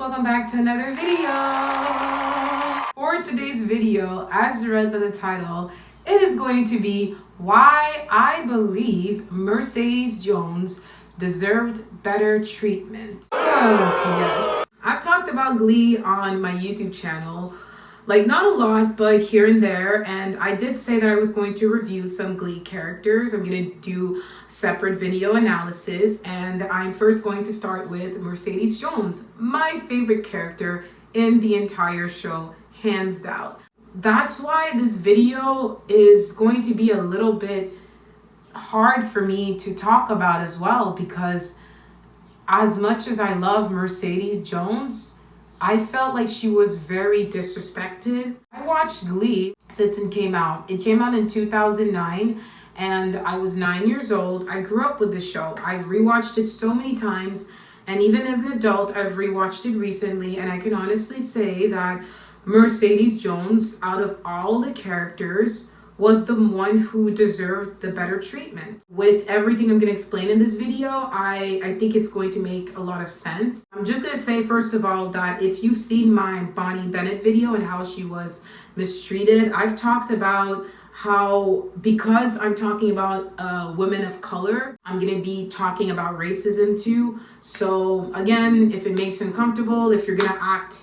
welcome back to another video. For today's video, as read by the title, it is going to be why I believe Mercedes Jones deserved better treatment. Oh, yes. I've talked about Glee on my YouTube channel, like not a lot, but here and there, and I did say that I was going to review some Glee characters. I'm going to do separate video analysis, and I'm first going to start with Mercedes Jones, my favorite character in the entire show, hands down. That's why this video is going to be a little bit hard for me to talk about as well, because as much as I love Mercedes Jones, I felt like she was very disrespected. I watched Glee since it came out. It came out in 2009 and I was 9 years old. I grew up with the show. I've rewatched it so many times, and even as an adult, I've rewatched it recently, and I can honestly say that Mercedes Jones, out of all the characters, was the one who deserved the better treatment. With everything I'm going to explain in this video, I think it's going to make a lot of sense. I'm just going to say, first of all, that if you've seen my Bonnie Bennett video and how she was mistreated, I've talked about how, because I'm talking about women of color, I'm going to be talking about racism too. So again, if it makes you uncomfortable, if you're going to act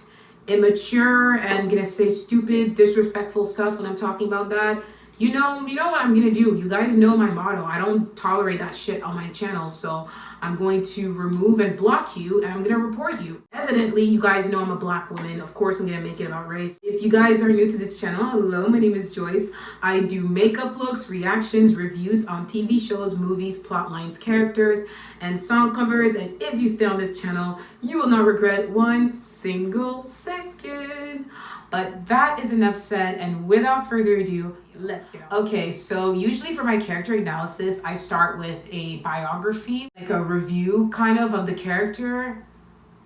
immature and going to say stupid, disrespectful stuff when I'm talking about that, you know what I'm gonna do. You guys know my motto. I don't tolerate that shit on my channel, so I'm going to remove and block you, and I'm gonna report you. Evidently, you guys know I'm a black woman. Of course, I'm gonna make it about race. If you guys are new to this channel, hello, my name is Joyce. I do makeup looks, reactions, reviews on TV shows, movies, plot lines, characters, and song covers. And if you stay on this channel, you will not regret one single second. But that is enough said, and without further ado, let's get on. Okay, so usually for my character analysis, I start with a biography, like a review kind of the character.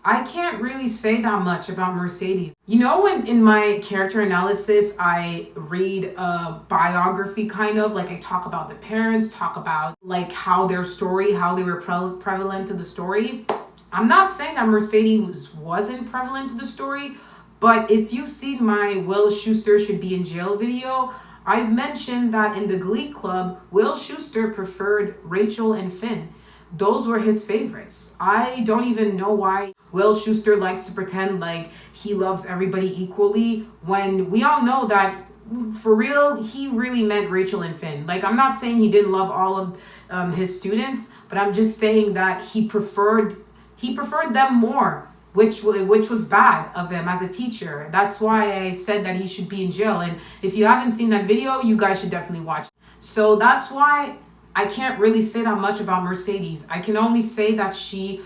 I can't really say that much about Mercedes. You know, when in my character analysis, I read a biography kind of, like I talk about the parents, talk about like how their story, how they were prevalent to the story. I'm not saying that Mercedes wasn't prevalent to the story, but if you've seen my Will Schuester should be in jail video, I've mentioned that in the Glee Club, Will Schuester preferred Rachel and Finn. Those were his favorites. I don't even know why Will Schuester likes to pretend like he loves everybody equally, when we all know that for real, he really meant Rachel and Finn. Like, I'm not saying he didn't love all of his students, but I'm just saying that he preferred them more, which was bad of him as a teacher. That's why I said that he should be in jail. And if you haven't seen that video, you guys should definitely watch it. So that's why I can't really say that much about Mercedes. I can only say that she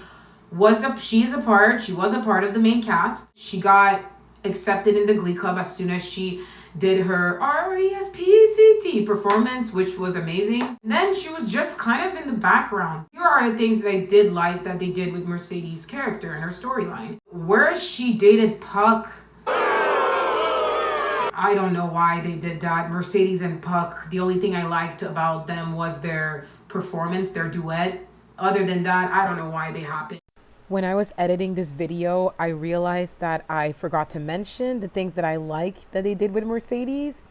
was a part of the main cast. She got accepted in the Glee Club as soon as she did her RESPCT performance, which was amazing. And then she was just kind of in the background. Here are the things that I did like that they did with Mercedes' character and her storyline. Where she dated Puck, I don't know why they did that. Mercedes and Puck, the only thing I liked about them was their performance, their duet. Other than that, I don't know why they happened. When I was editing this video, I realized that I forgot to mention the things that I liked that they did with Mercedes.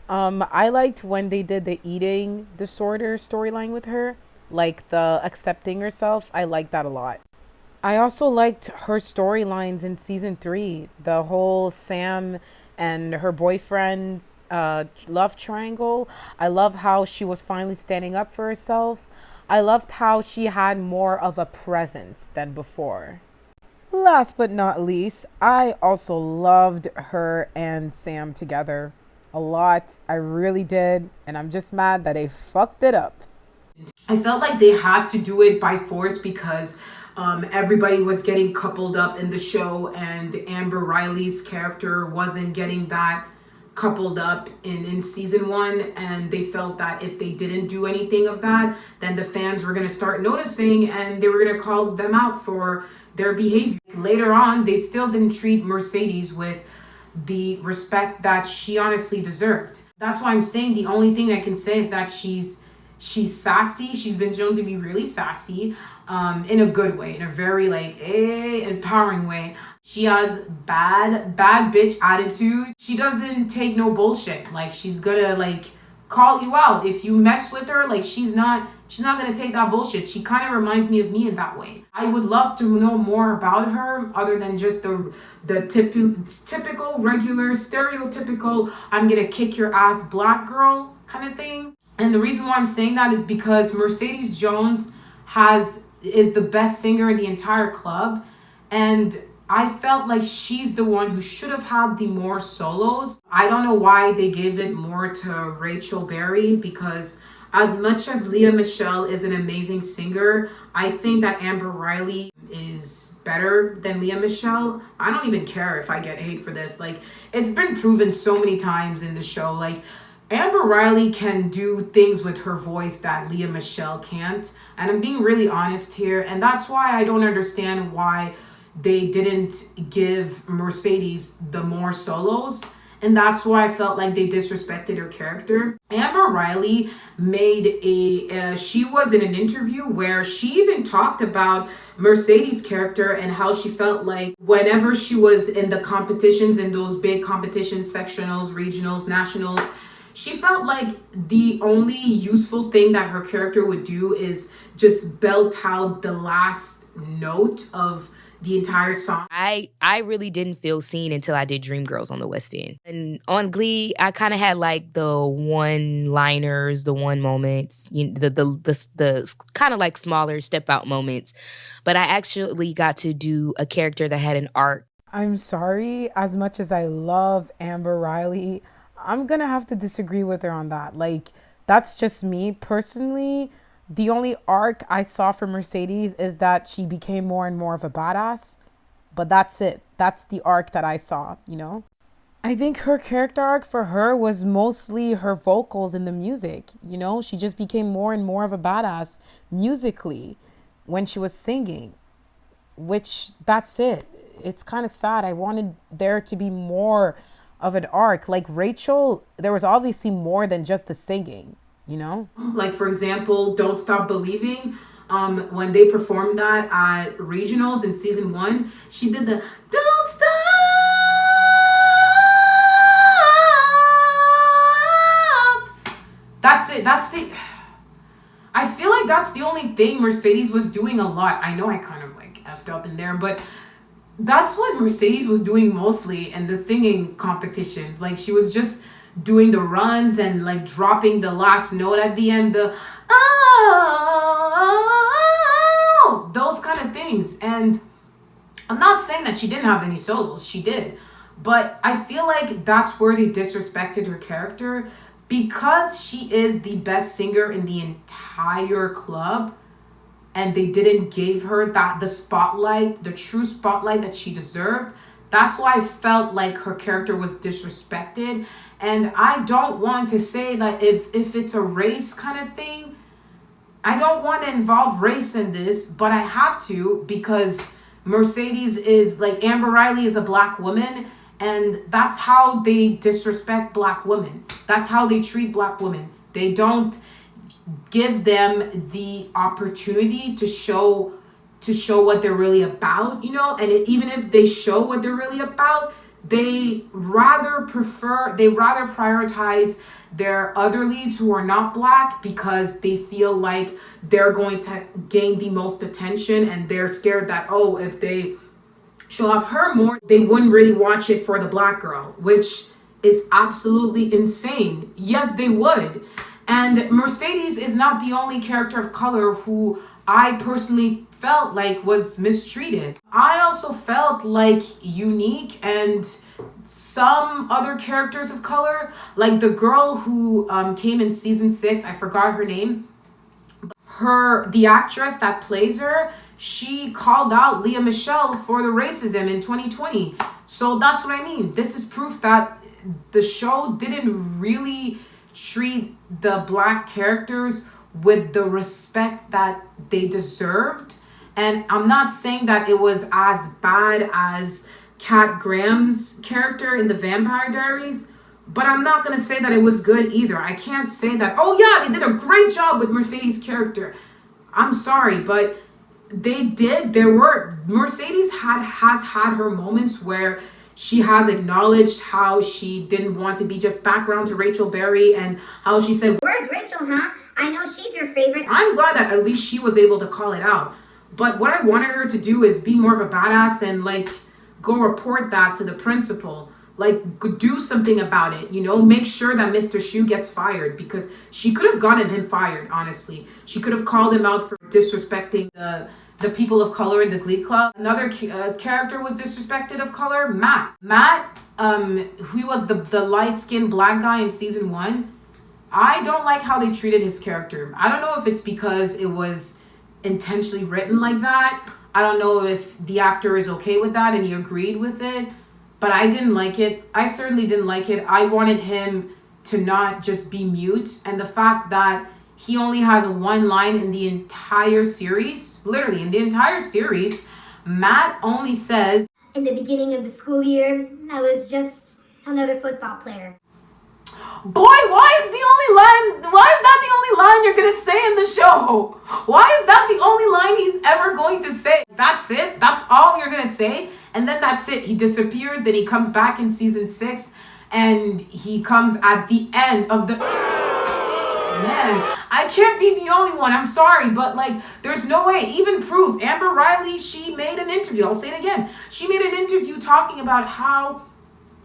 I liked when they did the eating disorder storyline with her, like the accepting herself. I liked that a lot. I also liked her storylines in season 3, the whole Sam and her boyfriend love triangle. I love how she was finally standing up for herself. I loved how she had more of a presence than before. Last but not least, I also loved her and Sam together a lot. I really did. And I'm just mad that they fucked it up. I felt like they had to do it by force because everybody was getting coupled up in the show, and Amber Riley's character wasn't getting that coupled up in season 1, and they felt that if they didn't do anything of that, then the fans were going to start noticing and they were going to call them out for their behavior. Later on, they still didn't treat Mercedes with the respect that she honestly deserved. That's why I'm saying the only thing I can say is that she's She's sassy. She's been shown to be really sassy, in a good way, in a very like empowering way. She has bad bitch attitude. She doesn't take no bullshit. Like she's gonna like call you out if you mess with her. Like she's not gonna take that bullshit. She kind of reminds me of me in that way. I would love to know more about her other than just the typical regular stereotypical I'm gonna kick your ass black girl kind of thing. And the reason why I'm saying that is because Mercedes Jones is the best singer in the entire club, and I felt like she's the one who should have had the more solos. I don't know why they gave it more to Rachel Berry, because as much as Leah Michelle is an amazing singer, I think that Amber Riley is better than Leah Michelle. I don't even care if I get hate for this. Like, it's been proven so many times in the show. Like, Amber Riley can do things with her voice that Leah Michelle can't. And I'm being really honest here. And that's why I don't understand why they didn't give Mercedes the more solos. And that's why I felt like they disrespected her character. Amber Riley she was in an interview where she even talked about Mercedes' character and how she felt like whenever she was in the competitions, in those big competitions, sectionals, regionals, nationals, she felt like the only useful thing that her character would do is just belt out the last note of the entire song. I really didn't feel seen until I did Dreamgirls on the West End. And on Glee, I kind of had like the one-liners, the one moments, the kind of like smaller step out moments. But I actually got to do a character that had an arc. I'm sorry, as much as I love Amber Riley, I'm gonna have to disagree with her on that. Like, that's just me personally. The only arc I saw for Mercedes is that she became more and more of a badass. But that's it. That's the arc that I saw, you know? I think her character arc for her was mostly her vocals in the music, you know? She just became more and more of a badass musically when she was singing, which that's it. It's kind of sad. I wanted there to be more of an arc. Like Rachel, there was obviously more than just the singing, you know? Like, for example, Don't Stop Believing. When they performed that at regionals in season 1, she did the Don't Stop. That's it. I feel like that's the only thing Mercedes was doing a lot. I know I kind of like effed up in there, but that's what Mercedes was doing mostly in the singing competitions. Like, she was just doing the runs and like dropping the last note at the end, the oh, those kind of things. And I'm not saying that she didn't have any solos, she did, but I feel like that's where they disrespected her character, because she is the best singer in the entire club, and they didn't give her the spotlight, the true spotlight that she deserved. That's why I felt like her character was disrespected. And I don't want to say that if it's a race kind of thing, I don't want to involve race in this, but I have to, because Mercedes is like, Amber Riley is a black woman, and that's how they disrespect black women. That's how they treat black women. They don't give them the opportunity to show what they're really about, you know? And even if they show what they're really about, they rather prioritize their other leads who are not black, because they feel like they're going to gain the most attention, and they're scared that, oh, if they show off her more, they wouldn't really watch it for the black girl, which is absolutely insane. Yes, they would. And Mercedes is not the only character of color who I personally felt like was mistreated. I also felt like Unique and some other characters of color, like the girl who came in season 6, I forgot her name. The actress that plays her, she called out Leah Michelle for the racism in 2020. So that's what I mean. This is proof that the show didn't really treat the black characters with the respect that they deserved. And I'm not saying that it was as bad as Kat Graham's character in the Vampire Diaries, But I'm not going to say that it was good either. I can't say that, oh yeah, they did a great job with Mercedes' character. I'm sorry, but they did. Mercedes has had her moments where she has acknowledged how she didn't want to be just background to Rachel Berry, and how she said, "Where's Rachel, huh? I know she's your favorite." I'm glad that at least she was able to call it out. But what I wanted her to do is be more of a badass and like go report that to the principal. Like, do something about it, you know? Make sure that Mr. Shu gets fired, because she could have gotten him fired, honestly. She could have called him out for disrespecting the people of color in the Glee Club. Another character was disrespected of color, Matt. Matt, who was the light-skinned black guy in season 1. I don't like how they treated his character. I don't know if it's because it was intentionally written like that. I don't know if the actor is okay with that and he agreed with it. But I didn't like it. I certainly didn't like it. I wanted him to not just be mute. And the fact that he only has one line in the entire series, literally in the entire series, Matt only says, "In the beginning of the school year, I was just another football player." Boy, why is that the only line you're going to say in the show? Why is that the only line he's ever going to say? That's it? That's all you're going to say? And then that's it. He disappears. Then he comes back in season 6. And he comes at the end of the... Man, I can't be the only one. I'm sorry. But like, there's no way. Even proof. Amber Riley, she made an interview. I'll say it again. She made an interview talking about how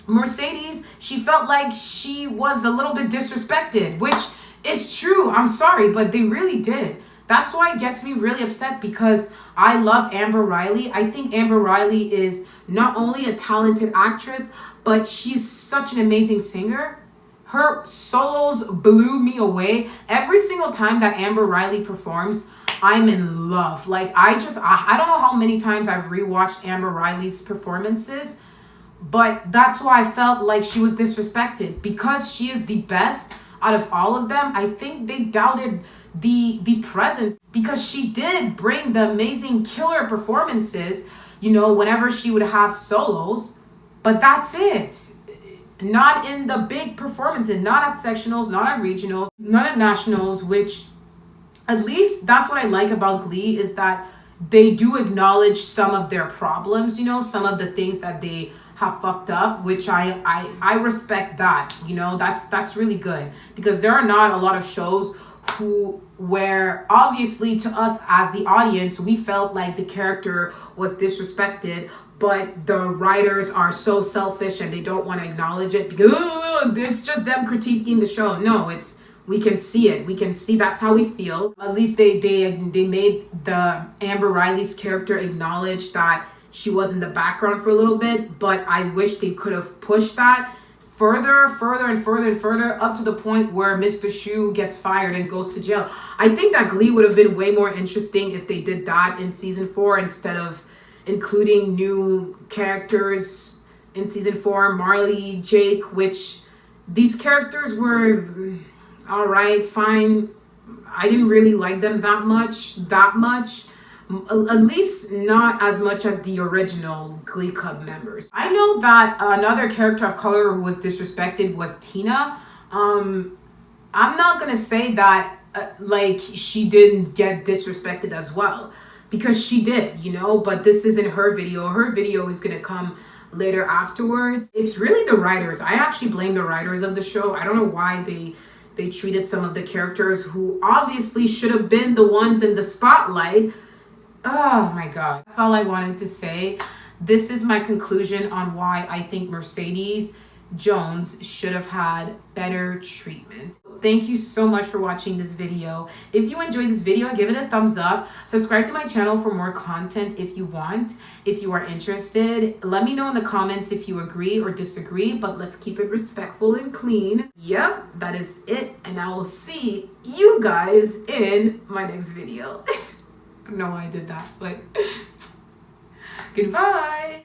Mercedes, she felt like she was a little bit disrespected, which is true. I'm sorry, but they really did. That's why it gets me really upset, because I love Amber Riley. I think Amber Riley is not only a talented actress, but she's such an amazing singer. Her solos blew me away. Every single time that Amber Riley performs, I'm in love. Like, I don't know how many times I've rewatched Amber Riley's performances, but that's why I felt like she was disrespected, because she is the best out of all of them. I think they doubted the presence, because she did bring the amazing killer performances, you know, whenever she would have solos, but that's it. Not in the big performances, not at sectionals, not at regionals, not at nationals, which at least that's what I like about Glee, is that they do acknowledge some of their problems, you know, some of the things that they have fucked up, which I respect that, you know. That's really good, because there are not a lot of shows where obviously to us as the audience, we felt like the character was disrespected, but the writers are so selfish and they don't want to acknowledge it because it's just them critiquing the show. No, we can see it. We can see that's how we feel. At least they made the Amber Riley's character acknowledge that she was in the background for a little bit, but I wish they could have pushed that further up to the point where Mr. Shu gets fired and goes to jail. I think that Glee would have been way more interesting if they did that in season 4 instead of including new characters in season 4, Marley, Jake, which these characters were all right, fine. I didn't really like them that much. At least not as much as the original Glee Club members. I know that another character of color who was disrespected was Tina. I'm not gonna say that like she didn't get disrespected as well, because she did, you know, but this isn't her video. Her video is gonna come later afterwards. It's really the writers. I actually blame the writers of the show. I don't know why they treated some of the characters who obviously should have been the ones in the spotlight. Oh my God. That's all I wanted to say. This is my conclusion on why I think Mercedes Jones should have had better treatment. Thank you so much for watching this video. If you enjoyed this video, give it a thumbs up. Subscribe to my channel for more content if you want. If you are interested, let me know in the comments if you agree or disagree, but let's keep it respectful and clean. Yep, that is it. And I will see you guys in my next video. I don't know why I did that, but goodbye.